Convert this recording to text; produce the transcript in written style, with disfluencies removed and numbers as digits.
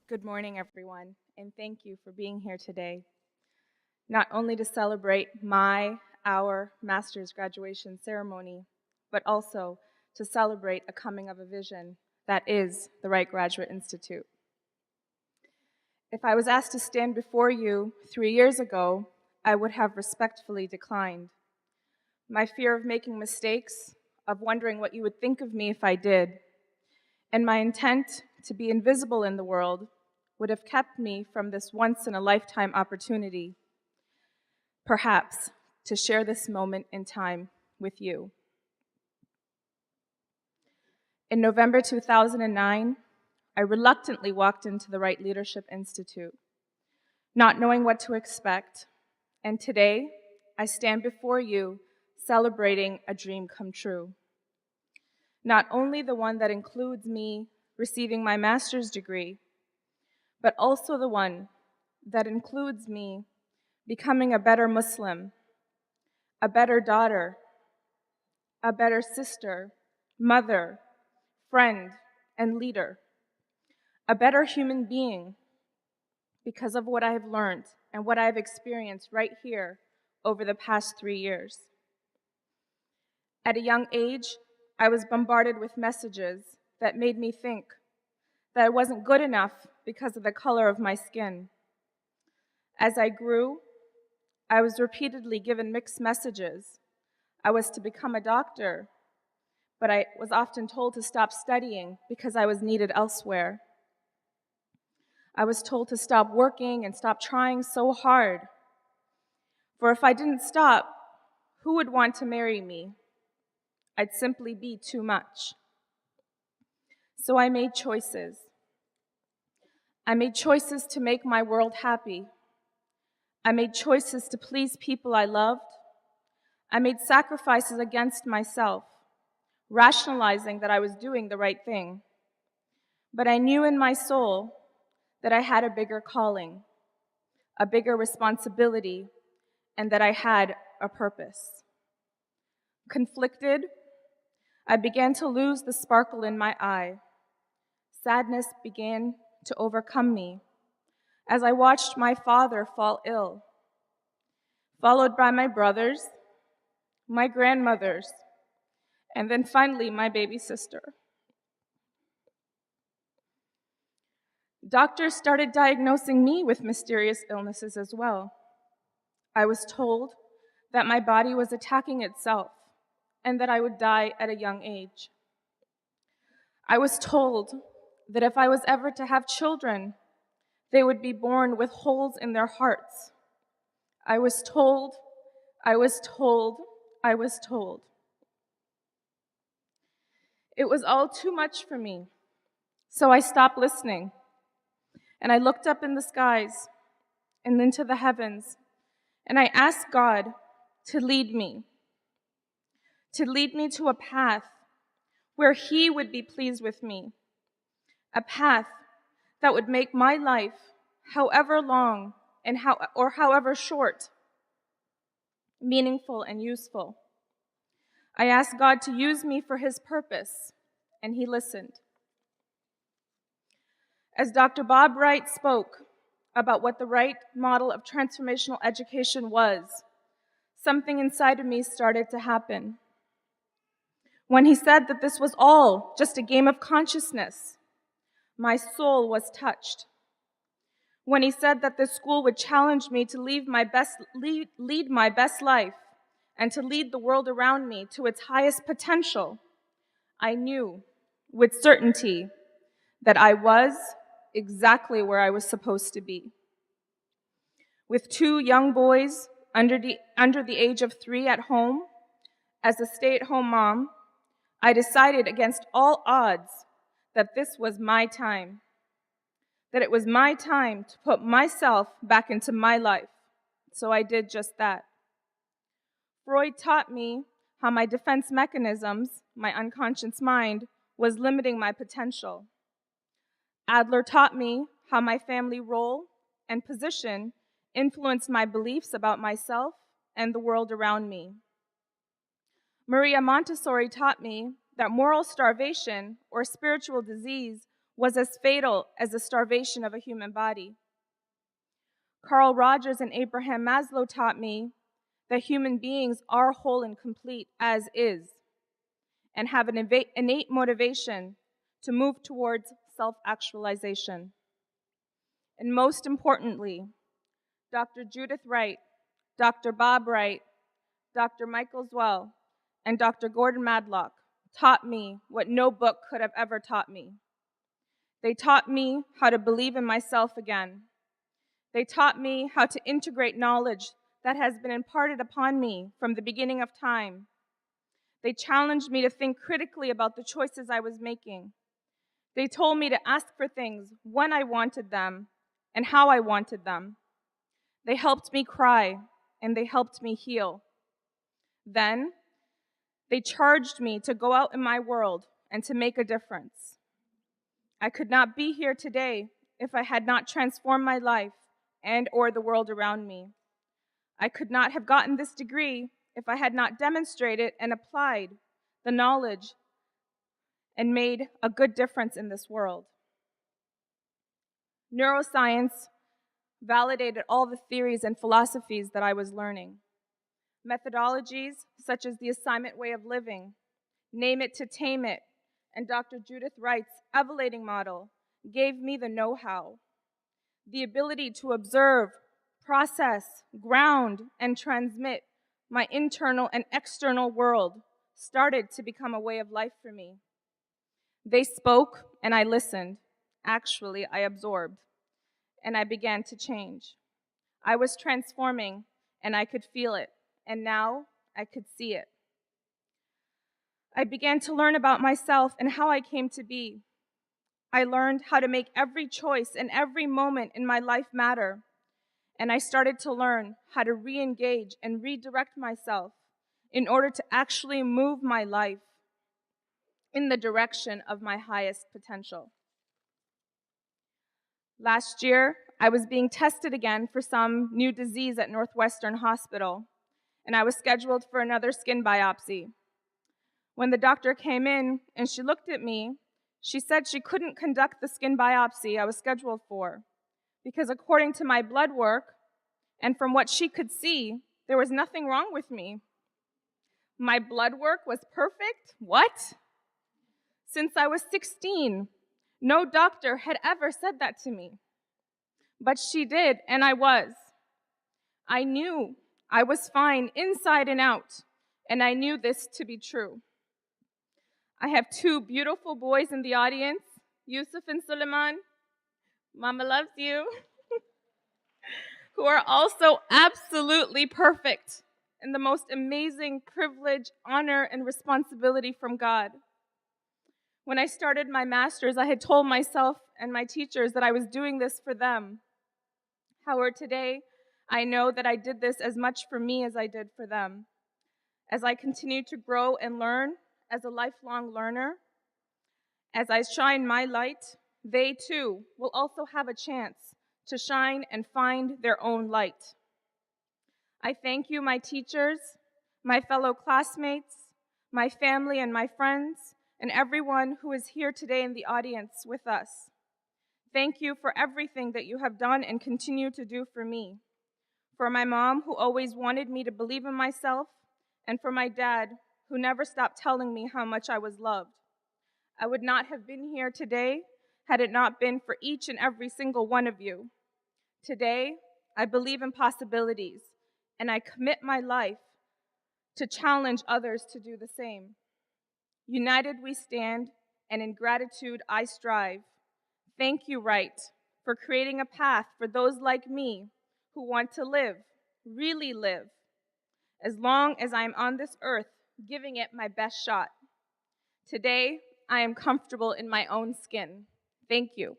Good morning, everyone, and thank you for being here today, not only to celebrate our master's graduation ceremony, but also to celebrate a coming of a vision that is the Wright Graduate Institute. If I was asked to stand before you 3 years ago, I would have respectfully declined. My fear of making mistakes, of wondering what you would think of me if I did, and my intent to be invisible in the world would have kept me from this once-in-a-lifetime opportunity, perhaps, to share this moment in time with you. In November 2009, I reluctantly walked into the Wright Leadership Institute, not knowing what to expect, and today I stand before you celebrating a dream come true. Not only the one that includes me receiving my master's degree, but also the one that includes me becoming a better Muslim, a better daughter, a better sister, mother, friend, and leader, a better human being because of what I have learned and what I have experienced right here over the past 3 years. At a young age, I was bombarded with messages that made me think that I wasn't good enough because of the color of my skin. As I grew, I was repeatedly given mixed messages. I was to become a doctor, but I was often told to stop studying because I was needed elsewhere. I was told to stop working and stop trying so hard. For if I didn't stop, who would want to marry me? I'd simply be too much. So I made choices. I made choices to make my world happy. I made choices to please people I loved. I made sacrifices against myself, rationalizing that I was doing the right thing. But I knew in my soul that I had a bigger calling, a bigger responsibility, and that I had a purpose. Conflicted, I began to lose the sparkle in my eye. Sadness began to overcome me as I watched my father fall ill, followed by my brothers, my grandmothers, and then finally my baby sister. Doctors started diagnosing me with mysterious illnesses as well. I was told that my body was attacking itself and that I would die at a young age. I was told that if I was ever to have children, they would be born with holes in their hearts. I was told. It was all too much for me, so I stopped listening, and I looked up in the skies and into the heavens, and I asked God to lead me to a path where He would be pleased with me, a path that would make my life, however long and however short, meaningful and useful. I asked God to use me for His purpose, and He listened. As Dr. Bob Wright spoke about what the right model of transformational education was, something inside of me started to happen. When he said that this was all just a game of consciousness, my soul was touched. When he said that this school would challenge me to lead my best life and to lead the world around me to its highest potential, I knew with certainty that I was exactly where I was supposed to be. With 2 young boys under the age of 3 at home, as a stay-at-home mom, I decided against all odds that this was my time, that it was my time to put myself back into my life. So I did just that. Freud taught me how my defense mechanisms, my unconscious mind, was limiting my potential. Adler taught me how my family role and position influenced my beliefs about myself and the world around me. Maria Montessori taught me that moral starvation or spiritual disease was as fatal as the starvation of a human body. Carl Rogers and Abraham Maslow taught me that human beings are whole and complete as is, and have an innate motivation to move towards self-actualization. And most importantly, Dr. Judith Wright, Dr. Bob Wright, Dr. Michael Zwell, and Dr. Gordon Madlock taught me what no book could have ever taught me. They taught me how to believe in myself again. They taught me how to integrate knowledge that has been imparted upon me from the beginning of time. They challenged me to think critically about the choices I was making. They told me to ask for things when I wanted them and how I wanted them. They helped me cry, and they helped me heal. Then, they charged me to go out in my world and to make a difference. I could not be here today if I had not transformed my life and or the world around me. I could not have gotten this degree if I had not demonstrated and applied the knowledge and made a good difference in this world. Neuroscience validated all the theories and philosophies that I was learning. Methodologies such as the assignment way of living, name it to tame it, and Dr. Judith Wright's evaluating model gave me the know-how, the ability to observe, process, ground, and transmit my internal and external world started to become a way of life for me. They spoke and I listened. Actually, I absorbed, and I began to change. I was transforming, and I could feel it, and now I could see it. I began to learn about myself and how I came to be. I learned how to make every choice and every moment in my life matter, and I started to learn how to re-engage and redirect myself in order to actually move my life in the direction of my highest potential. Last year, I was being tested again for some new disease at Northwestern Hospital, and I was scheduled for another skin biopsy. When the doctor came in and she looked at me, she said she couldn't conduct the skin biopsy I was scheduled for because according to my blood work and from what she could see, there was nothing wrong with me. My blood work was perfect? What? Since I was 16, no doctor had ever said that to me. But she did, and I was. I knew I was fine inside and out, and I knew this to be true. I have two beautiful boys in the audience, Yusuf and Suleiman. Mama loves you. Who are also absolutely perfect and the most amazing privilege, honor, and responsibility from God. When I started my master's, I had told myself and my teachers that I was doing this for them. However, today, I know that I did this as much for me as I did for them. As I continue to grow and learn as a lifelong learner, as I shine my light, they too will also have a chance to shine and find their own light. I thank you, my teachers, my fellow classmates, my family and my friends, and everyone who is here today in the audience with us. Thank you for everything that you have done and continue to do for me. For my mom, who always wanted me to believe in myself, and for my dad, who never stopped telling me how much I was loved. I would not have been here today had it not been for each and every single one of you. Today, I believe in possibilities, and I commit my life to challenge others to do the same. United we stand, and in gratitude I strive. Thank you, Wright, for creating a path for those like me who want to live, really live, as long as I am on this earth, giving it my best shot. Today, I am comfortable in my own skin. Thank you.